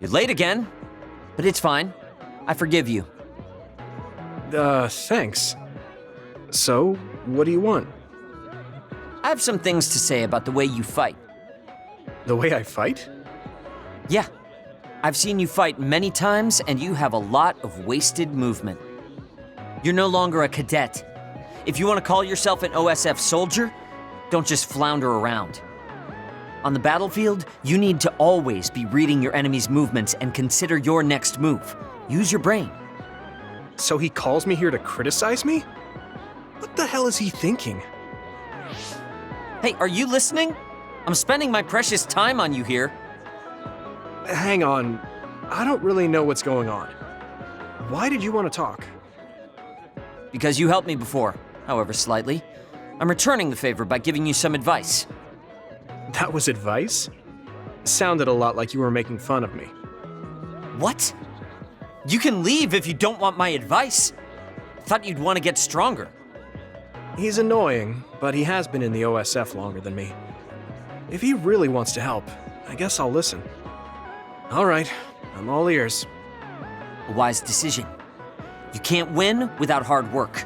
You're late again, but it's fine. I forgive you. Thanks. So, what do you want? I have some things to say about the way you fight. The way I fight? Yeah. I've seen you fight many times, and you have a lot of wasted movement. You're no longer a cadet. If you want to call yourself an OSF soldier, don't just flounder around. On the battlefield, you need to always be reading your enemy's movements and consider your next move. Use your brain. So he calls me here to criticize me? What the hell is he thinking? Hey, are you listening? I'm spending my precious time on you here. Hang on. I don't really know what's going on. Why did you want to talk? Because you helped me before, however slightly. I'm returning the favor by giving you some advice. That was advice? Sounded a lot like you were making fun of me. What? You can leave if you don't want my advice. Thought you'd want to get stronger. He's annoying, but he has been in the OSF longer than me. If he really wants to help, I guess I'll listen. All right, I'm all ears. A wise decision. You can't win without hard work.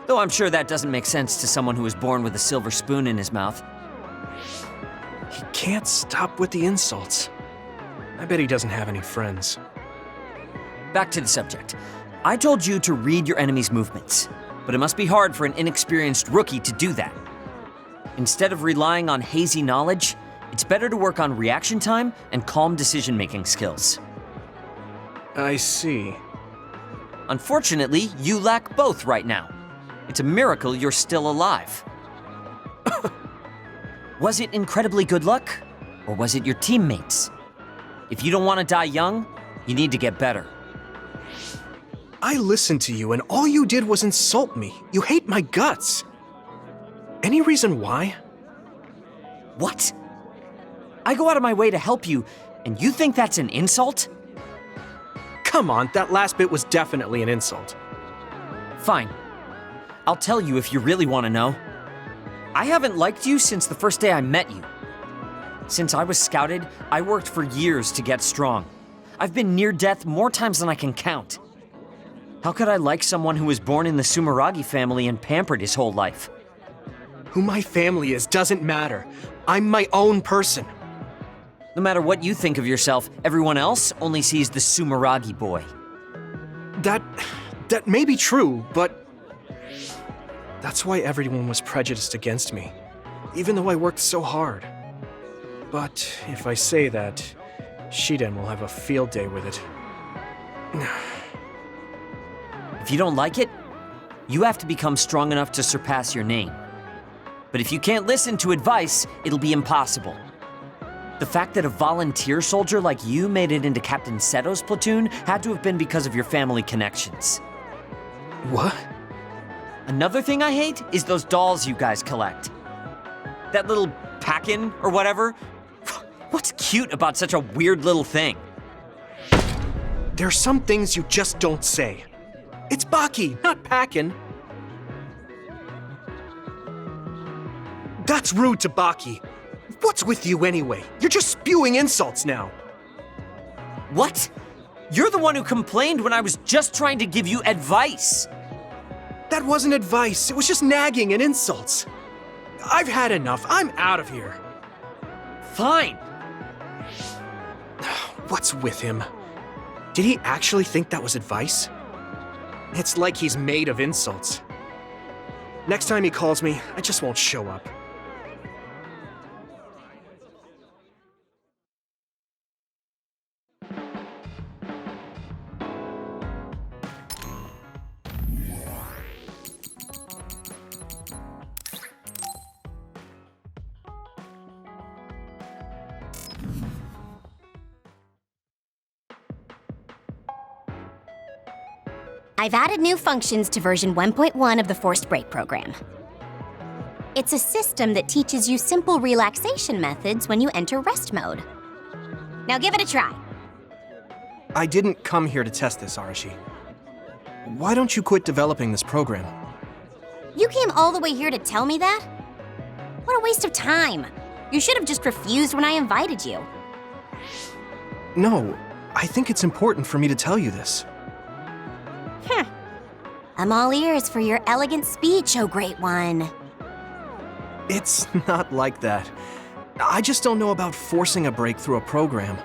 Though I'm sure that doesn't make sense to someone who was born with a silver spoon in his mouth. He can't stop with the insults. I bet he doesn't have any friends. Back to the subject. I told you to read your enemy's movements, but it must be hard for an inexperienced rookie to do that. Instead of relying on hazy knowledge, it's better to work on reaction time and calm decision-making skills. I see. Unfortunately, you lack both right now. It's a miracle you're still alive. Was it incredibly good luck, or was it your teammates? If you don't want to die young, you need to get better. I listened to you and all you did was insult me. You hate my guts. Any reason why? What? I go out of my way to help you, and you think that's an insult? Come on, that last bit was definitely an insult. Fine. I'll tell you if you really want to know. I haven't liked you since the first day I met you. Since I was scouted, I worked for years to get strong. I've been near death more times than I can count. How could I like someone who was born in the Sumeragi family and pampered his whole life? Who my family is doesn't matter. I'm my own person. No matter what you think of yourself, everyone else only sees the Sumeragi boy. That may be true, but that's why everyone was prejudiced against me, even though I worked so hard. But if I say that, Shiden will have a field day with it. If you don't like it, you have to become strong enough to surpass your name. But if you can't listen to advice, it'll be impossible. The fact that a volunteer soldier like you made it into Captain Seto's platoon had to have been because of your family connections. What? Another thing I hate is those dolls you guys collect. That little pack-in or whatever. What's cute about such a weird little thing? There are some things you just don't say. It's Baki, not Packin. That's rude to Baki. What's with you anyway? You're just spewing insults now. What? You're the one who complained when I was just trying to give you advice. That wasn't advice. It was just nagging and insults. I've had enough. I'm out of here. Fine. What's with him? Did he actually think that was advice? It's like he's made of insults. Next time he calls me, I just won't show up. I've added new functions to version 1.1 of the Forced Break program. It's a system that teaches you simple relaxation methods when you enter rest mode. Now give it a try. I didn't come here to test this, Arashi. Why don't you quit developing this program? You came all the way here to tell me that? What a waste of time. You should have just refused when I invited you. No, I think it's important for me to tell you this. I'm all ears for your elegant speech, oh great one. It's not like that. I just don't know about forcing a break through a program.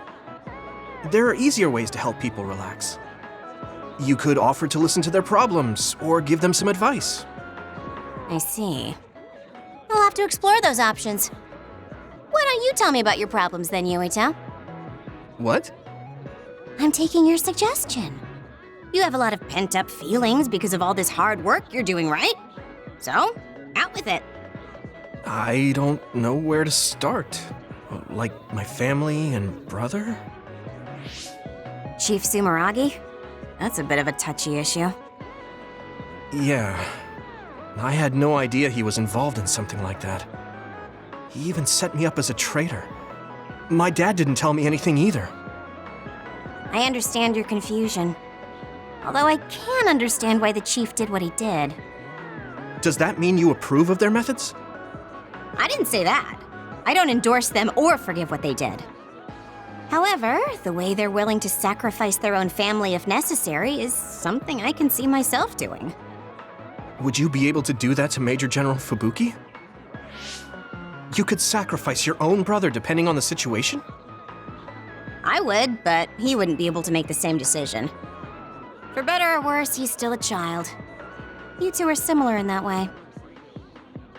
There are easier ways to help people relax. You could offer to listen to their problems, or give them some advice. I see. I'll have to explore those options. Why don't you tell me about your problems then, Yuito? What? I'm taking your suggestion. You have a lot of pent-up feelings because of all this hard work you're doing, right? So, out with it. I don't know where to start. Like my family and brother? Chief Sumeragi? That's a bit of a touchy issue. Yeah. I had no idea he was involved in something like that. He even set me up as a traitor. My dad didn't tell me anything either. I understand your confusion. Although I can understand why the chief did what he did. Does that mean you approve of their methods? I didn't say that. I don't endorse them or forgive what they did. However, the way they're willing to sacrifice their own family if necessary is something I can see myself doing. Would you be able to do that to Major General Fubuki? You could sacrifice your own brother depending on the situation? I would, but he wouldn't be able to make the same decision. For better or worse, he's still a child. You two are similar in that way.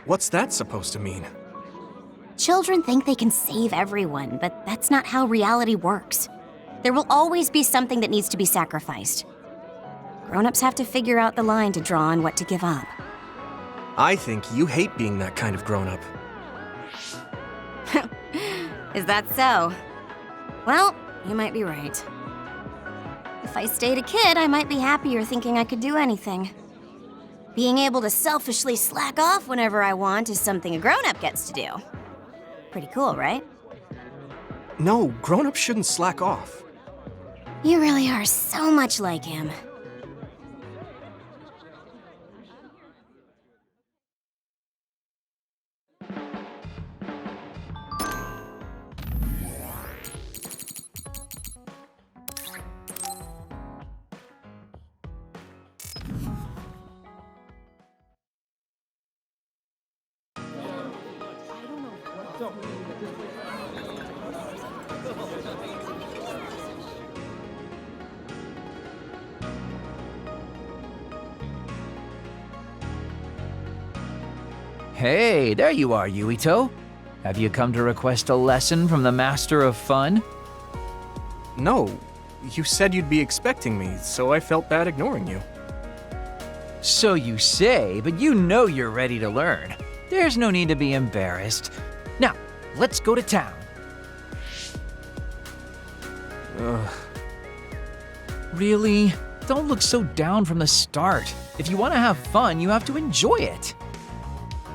What's that supposed to mean? Children think they can save everyone, but that's not how reality works. There will always be something that needs to be sacrificed. Grown-ups have to figure out the line to draw on what to give up. I think you hate being that kind of grown-up. Is that so? Well, you might be right. If I stayed a kid, I might be happier thinking I could do anything. Being able to selfishly slack off whenever I want is something a grown-up gets to do. Pretty cool, right? No, grown-ups shouldn't slack off. You really are so much like him. Hey, there you are, Yuito. Have you come to request a lesson from the Master of Fun? No, you said you'd be expecting me, so I felt bad ignoring you. So you say, but you know you're ready to learn. There's no need to be embarrassed. Now, let's go to town. Ugh. Really? Don't look so down from the start. If you want to have fun, you have to enjoy it.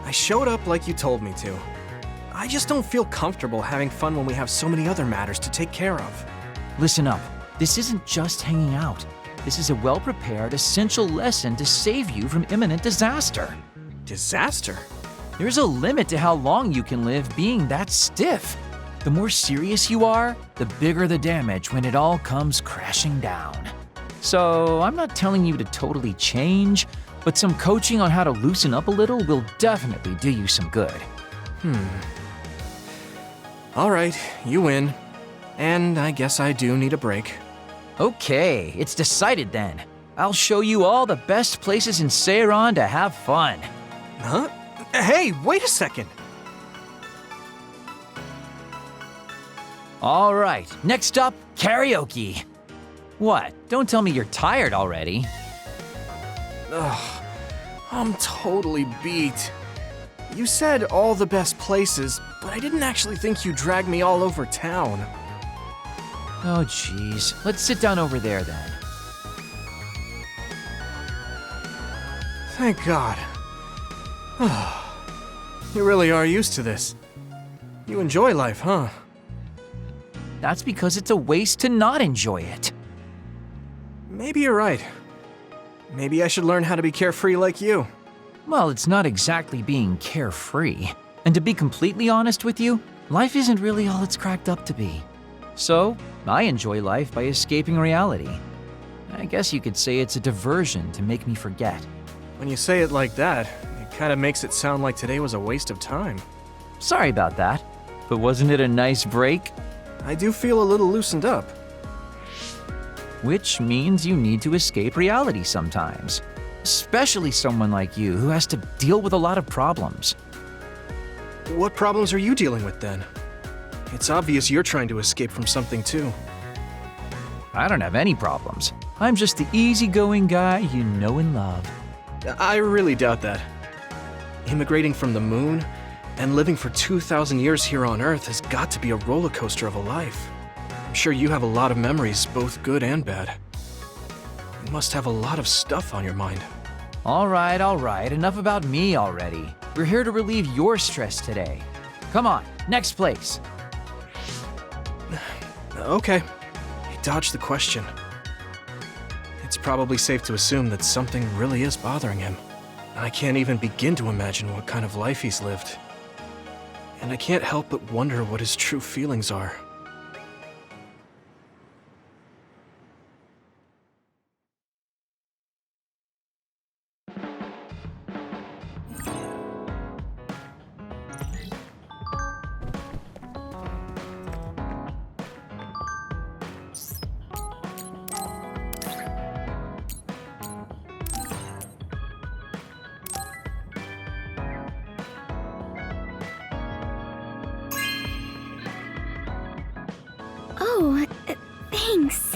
I showed up like you told me to. I just don't feel comfortable having fun when we have so many other matters to take care of. Listen up. This isn't just hanging out. This is a well-prepared, essential lesson to save you from imminent disaster. Disaster? There's a limit to how long you can live being that stiff. The more serious you are, the bigger the damage when it all comes crashing down. So I'm not telling you to totally change, but some coaching on how to loosen up a little will definitely do you some good. All right, you win. And I guess I do need a break. Okay, it's decided then. I'll show you all the best places in Seiran to have fun. Huh? Hey, wait a second. All right, next up, karaoke. What? Don't tell me you're tired already. Ugh, I'm totally beat. You said all the best places, but I didn't actually think you dragged me all over town. Oh, geez. Let's sit down over there then. Thank God. You really are used to this. You enjoy life, huh? That's because it's a waste to not enjoy it. Maybe you're right. Maybe I should learn how to be carefree like you. Well, it's not exactly being carefree. And to be completely honest with you, life isn't really all it's cracked up to be. So, I enjoy life by escaping reality. I guess you could say it's a diversion to make me forget. When you say it like that, it kind of makes it sound like today was a waste of time. Sorry about that, but wasn't it a nice break? I do feel a little loosened up. Which means you need to escape reality sometimes. Especially someone like you who has to deal with a lot of problems. What problems are you dealing with then? It's obvious you're trying to escape from something too. I don't have any problems. I'm just the easygoing guy you know and love. I really doubt that. Immigrating from the moon and living for 2,000 years here on Earth has got to be a roller coaster of a life. I'm sure you have a lot of memories, both good and bad. You must have a lot of stuff on your mind. All right, enough about me already. We're here to relieve your stress today. Come on, next place. Okay, he dodged the question. It's probably safe to assume that something really is bothering him. I can't even begin to imagine what kind of life he's lived. And I can't help but wonder what his true feelings are. Oh, thanks.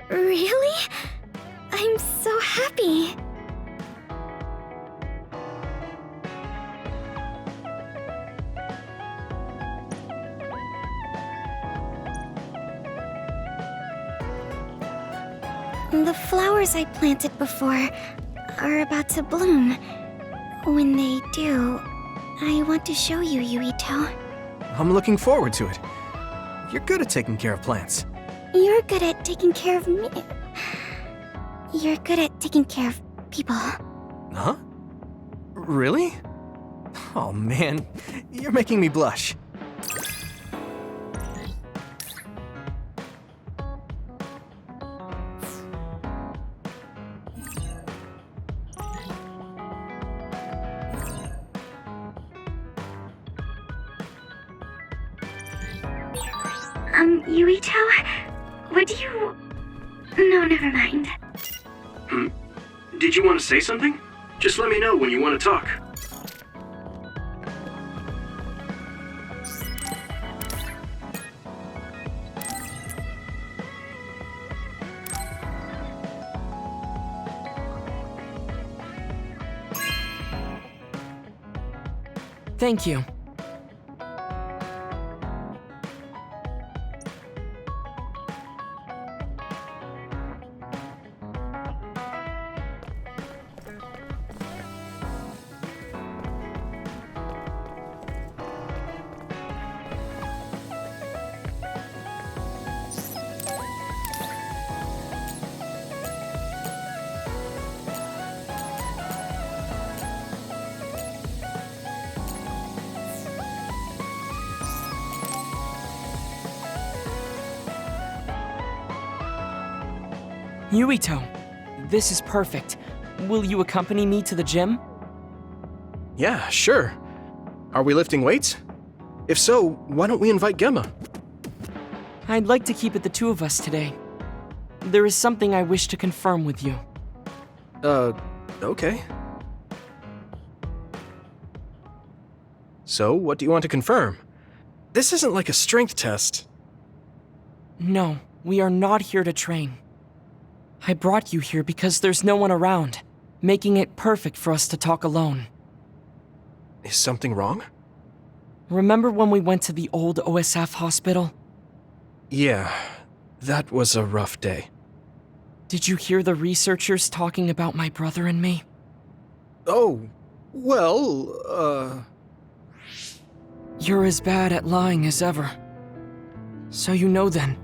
Really? I'm so happy. The flowers I planted before are about to bloom. When they do, I want to show you, Yuito. I'm looking forward to it. You're good at taking care of plants. You're good at taking care of me. You're good at taking care of people. Huh? Really? Oh man, you're making me blush. Yuito? Would you... No, never mind. Did you want to say something? Just let me know when you want to talk. Thank you. Yuito, this is perfect. Will you accompany me to the gym? Yeah, sure. Are we lifting weights? If so, why don't we invite Gemma? I'd like to keep it the two of us today. There is something I wish to confirm with you. Okay. So, what do you want to confirm? This isn't like a strength test. No, we are not here to train. I brought you here because there's no one around, making it perfect for us to talk alone. Is something wrong? Remember when we went to the old OSF hospital? Yeah. That was a rough day. Did you hear the researchers talking about my brother and me? Oh, well, You're as bad at lying as ever. So you know then,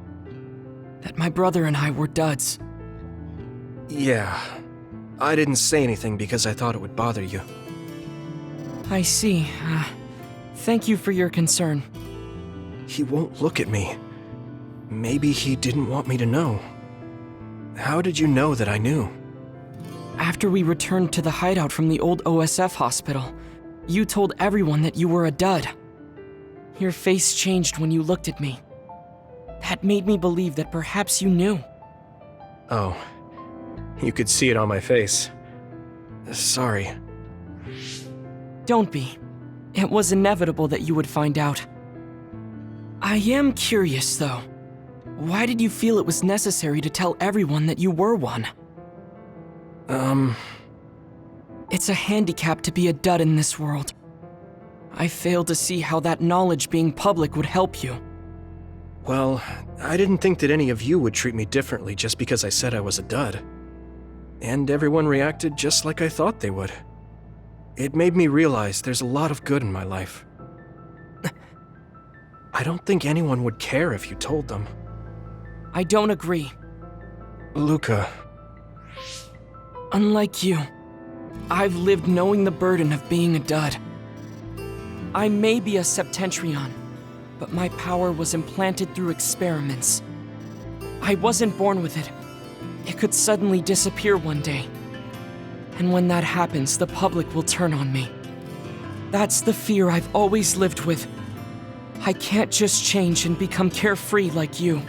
that my brother and I were duds. yeah. I didn't say anything because I thought it would bother you. I see. Thank you for your concern. He won't look at me. Maybe he didn't want me to know. How did you know that I knew? After we returned to the hideout from the old OSF hospital, you told everyone that you were a dud. Your face changed when you looked at me. That made me believe that perhaps you knew. Oh, you could see it on my face. Sorry. Don't be. It was inevitable that you would find out. I am curious, though. Why did you feel it was necessary to tell everyone that you were one? It's a handicap to be a dud in this world. I fail to see how that knowledge being public would help you. Well, I didn't think that any of you would treat me differently just because I said I was a dud. And everyone reacted just like I thought they would. It made me realize there's a lot of good in my life. I don't think anyone would care if you told them. I don't agree. Luca. Unlike you, I've lived knowing the burden of being a dud. I may be a Septentrion, but my power was implanted through experiments. I wasn't born with it. It could suddenly disappear one day. And when that happens, the public will turn on me. That's the fear I've always lived with. I can't just change and become carefree like you.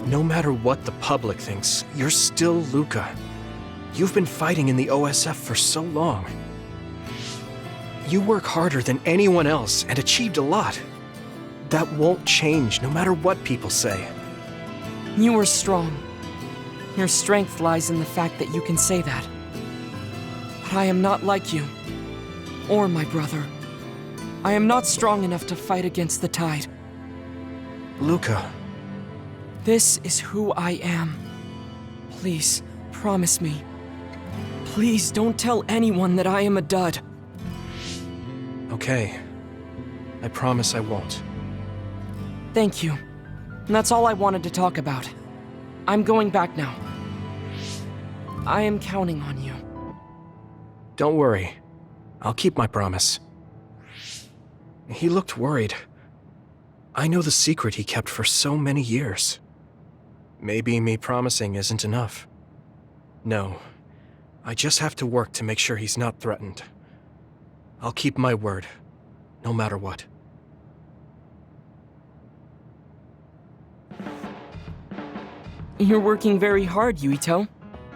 No matter what the public thinks, you're still Luca. You've been fighting in the OSF for so long. You work harder than anyone else and achieved a lot. That won't change no matter what people say. You are strong. Your strength lies in the fact that you can say that. But I am not like you, or my brother. I am not strong enough to fight against the tide. Luca. This is who I am. Please, promise me. Please don't tell anyone that I am a dud. Okay. I promise I won't. Thank you. That's all I wanted to talk about. I'm going back now. I am counting on you. Don't worry. I'll keep my promise. He looked worried. I know the secret he kept for so many years. Maybe me promising isn't enough. No. I just have to work to make sure he's not threatened. I'll keep my word, no matter what. You're working very hard, Yuito.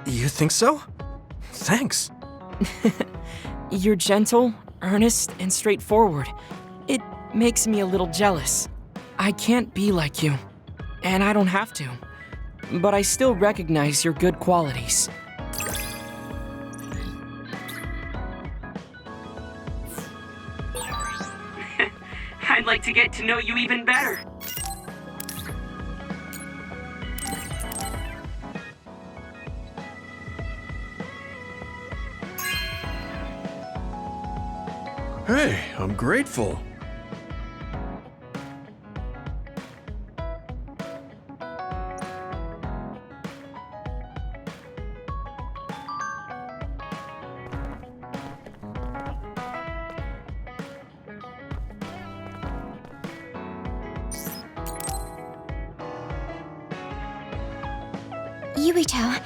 You think so? Thanks. You're gentle, earnest, and straightforward. It makes me a little jealous. I can't be like you, and I don't have to. But I still recognize your good qualities. I'd like to get to know you even better. Hey, I'm grateful. Yuito,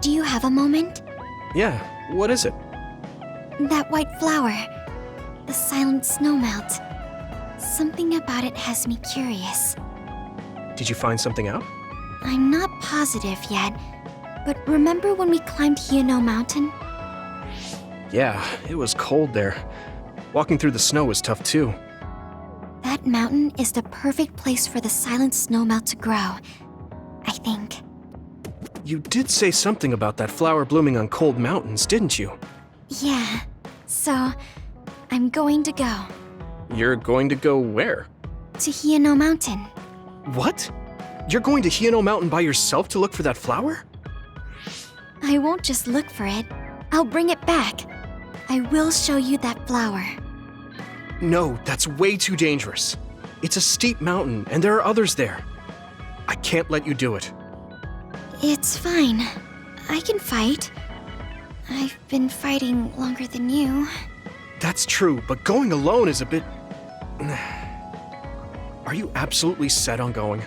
do you have a moment? Yeah, what is it? That white flower. The silent snowmelt. Something about it has me curious. Did you find something out? I'm not positive yet, but remember when we climbed Hieno Mountain? Yeah, it was cold there. Walking through the snow was tough too. That mountain is the perfect place for the silent snowmelt to grow, I think. You did say something about that flower blooming on cold mountains, didn't you? Yeah, so I'm going to go. You're going to go where? To Hieno Mountain. What? You're going to Hino Mountain by yourself to look for that flower? I won't just look for it. I'll bring it back. I will show you that flower. No, that's way too dangerous. It's a steep mountain, and there are others there. I can't let you do it. It's fine. I can fight. I've been fighting longer than you. That's true, but going alone is a bit... Are you absolutely set on going?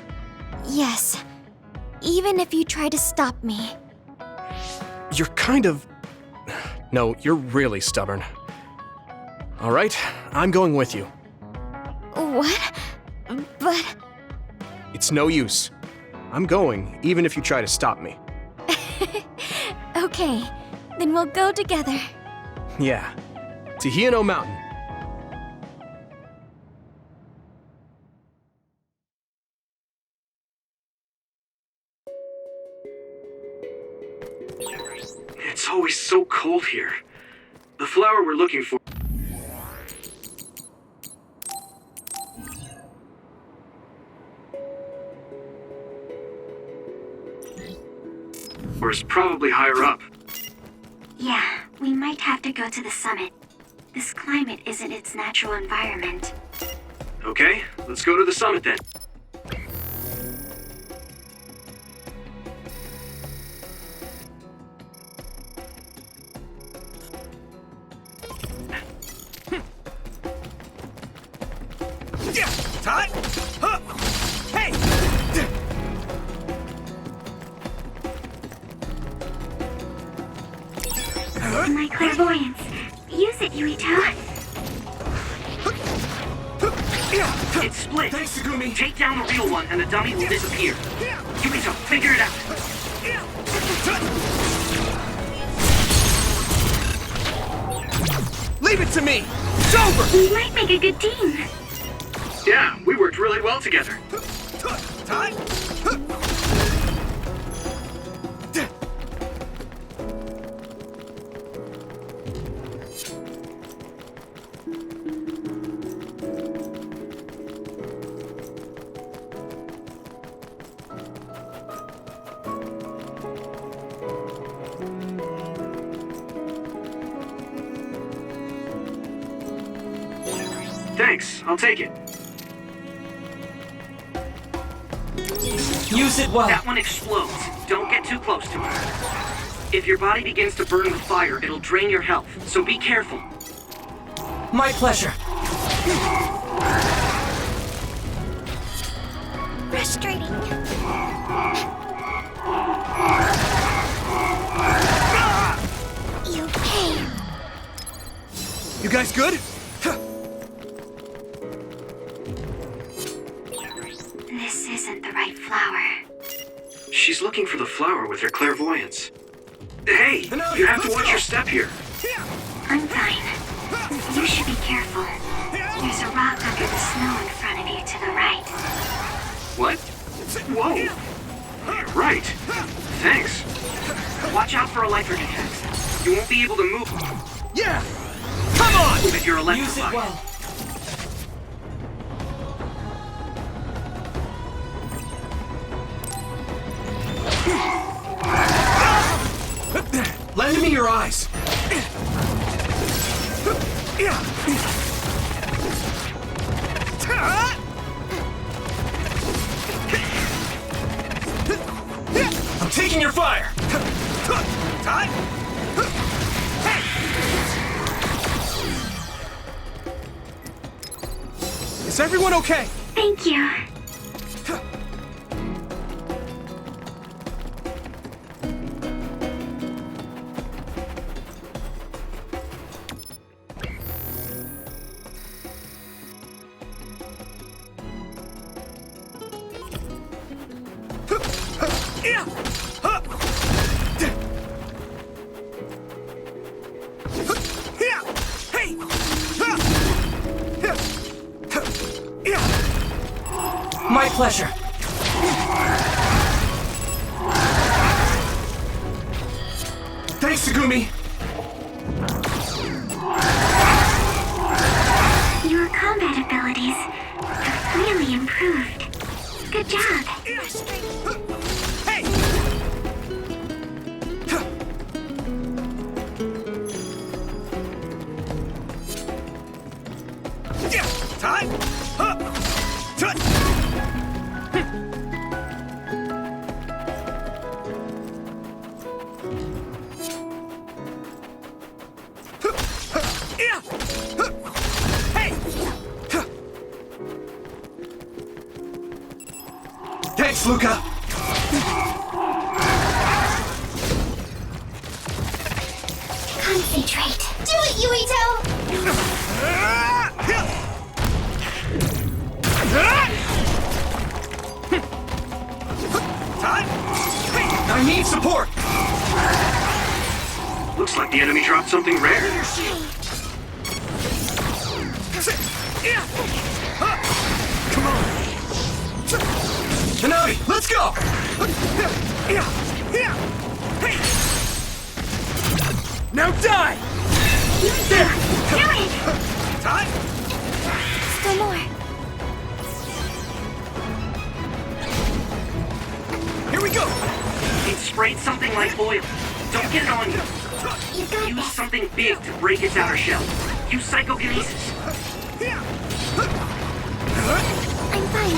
Yes. Even if you try to stop me. You're kind of... No, you're really stubborn. All right, I'm going with you. What? But... It's no use. I'm going, even if you try to stop me. Okay, then we'll go together. Yeah, to Hino Mountain. It's always so cold here. The flower we're looking for is probably higher up. Yeah, we might have to go to the summit. This climate isn't its natural environment. Okay, let's go to the summit then. Todd? Huh. Hey! My clairvoyance. Use it, Yuito. It's split. Thanks, Segumi. Take down the real one and the dummy will disappear. Yuito, figure it out. Leave it to me! It's over! We might make a good team. Yeah, we worked really well together. Todd? Thanks, I'll take it. Use it well. That one explodes. Don't get too close to it. If your body begins to burn with fire, it'll drain your health, so be careful. My pleasure. Frustrating. You okay? You guys good? This isn't the right flower. She's looking for the flower with her clairvoyance. Hey, you have to watch your step here. I'm fine. You should be careful. There's a rock under the snow in front of you to the right. What? Whoa! You're right. Thanks. Watch out for electric attacks. You won't be able to move. Yeah! Come on! If you're Use it electrified. well. Lend me your eyes. I'm taking your fire. Todd? Is everyone okay? Thank you. My pleasure. Thanks, Segumi. Your combat abilities have really improved. Good job. Hey! Yeah! Time! Hey! Thanks, Luca! Concentrate. Do it, Yuito! Time! I need support! Looks like the enemy dropped something rare. Come on! Hanabi, let's go! Now die! Do it! Time! Still more. Here we go! It sprayed something like oil. Don't get it on you. You got Use this. something big to break its outer shell. Use psychokinesis. I'm fine.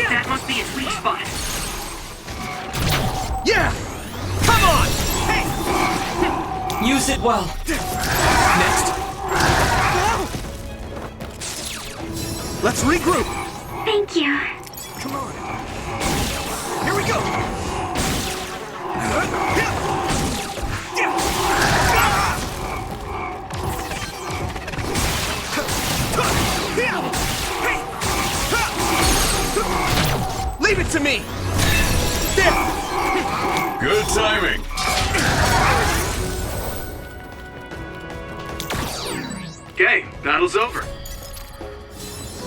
That must be its weak spot. Yeah! Come on! Hey! Use it well. Next. Let's regroup! Thank you. Come on. Here we go! Leave it to me! Good timing. Okay, battle's over.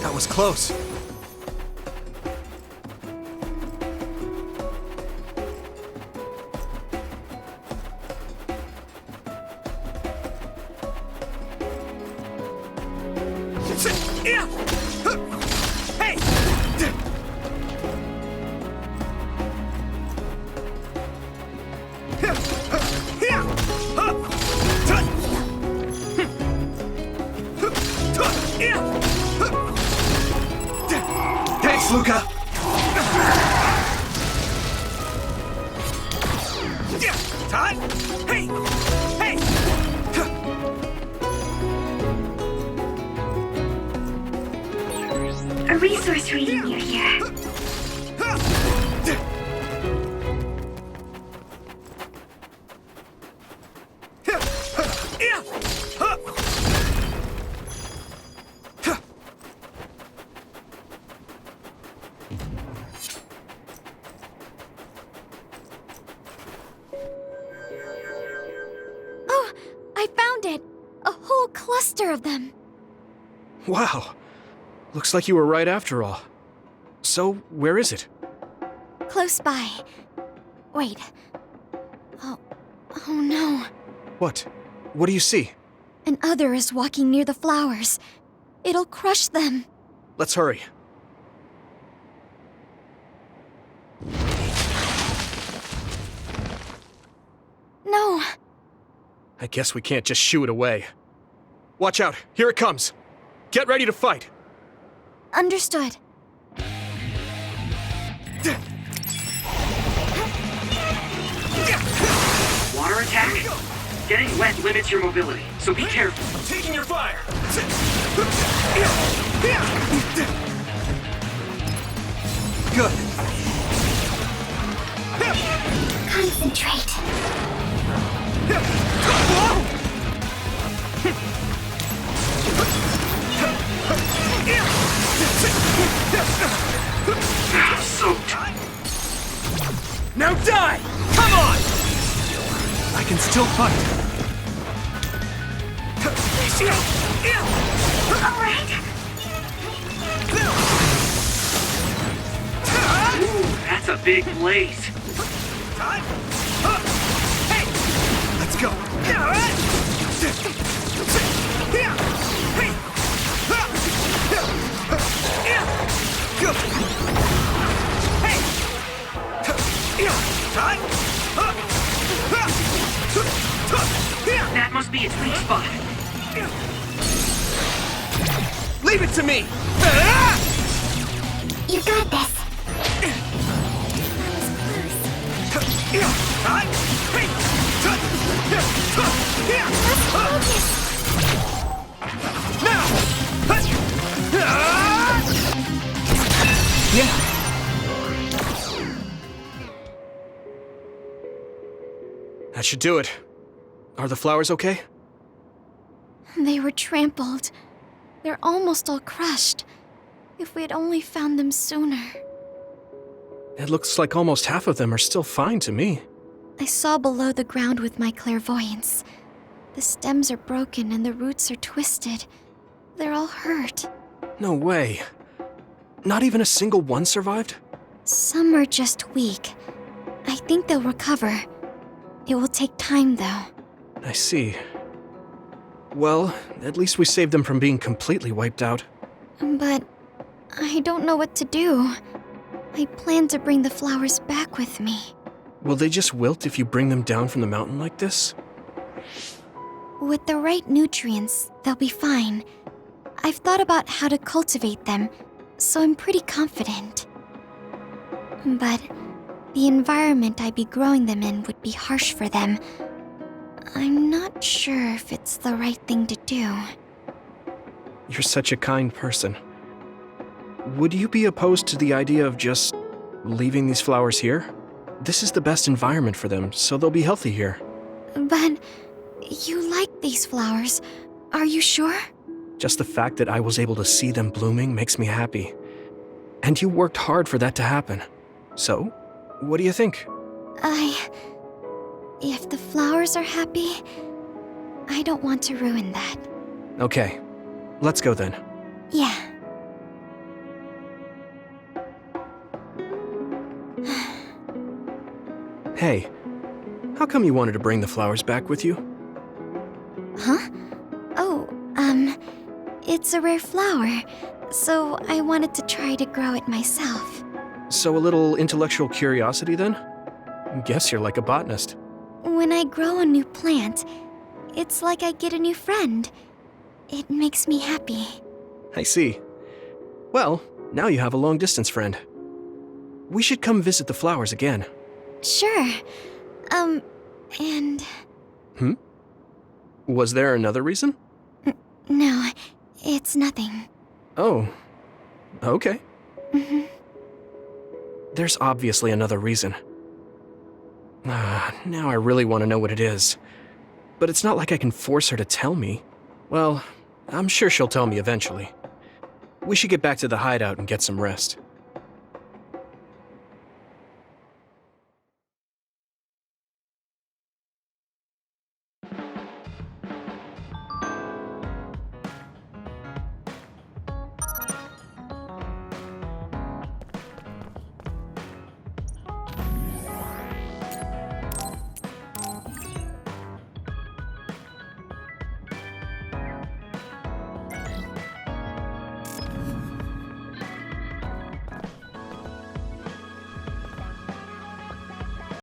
That was close. Hey! Thanks, Luca! Time! Hey! Hey! A resource reading near here. Oh, I found it! A whole cluster of them. Wow. Looks like you were right after all. So, where is it? Close by. Wait. Oh no. What? What do you see? An other is walking near the flowers. It'll crush them. Let's hurry. No. I guess we can't just shoo it away. Watch out, here it comes. Get ready to fight. Understood. Water attack? Getting wet limits your mobility, so be careful. Taking your fire! Good. Concentrate. Soaked. Now die! Come on! I can still fight. All right. Ooh, that's a big blaze. Time! Hey! Let's go! must be its weak spot. Leave it to me! You got this. That should do it. Are the flowers okay? They were trampled. They're almost all crushed. If we had only found them sooner. It looks like almost half of them are still fine to me. I saw below the ground with my clairvoyance. The stems are broken and the roots are twisted. They're all hurt. No way. Not even a single one survived? Some are just weak. I think they'll recover. It will take time, though. I see. Well, at least we saved them from being completely wiped out. But I don't know what to do. I plan to bring the flowers back with me. Will they just wilt if you bring them down from the mountain like this? With the right nutrients, they'll be fine. I've thought about how to cultivate them, so I'm pretty confident. But the environment I'd be growing them in would be harsh for them. I'm not sure if it's the right thing to do. You're such a kind person. Would you be opposed to the idea of just leaving these flowers here? This is the best environment for them, so they'll be healthy here. But you like these flowers, are you sure? Just the fact that I was able to see them blooming makes me happy. And you worked hard for that to happen. So, what do you think? If the flowers are happy, I don't want to ruin that. Okay, let's go then. Yeah. Hey, how come you wanted to bring the flowers back with you? Huh? Oh, it's a rare flower, so I wanted to try to grow it myself. So a little intellectual curiosity then? Guess you're like a botanist. When I grow a new plant, it's like I get a new friend. It makes me happy. I see. Well, now you have a long-distance friend. We should come visit the flowers again. Sure. And... Was there another reason? No, it's nothing. Oh, okay. There's obviously another reason. Now I really want to know what it is. But it's not like I can force her to tell me. Well, I'm sure she'll tell me eventually. We should get back to the hideout and get some rest.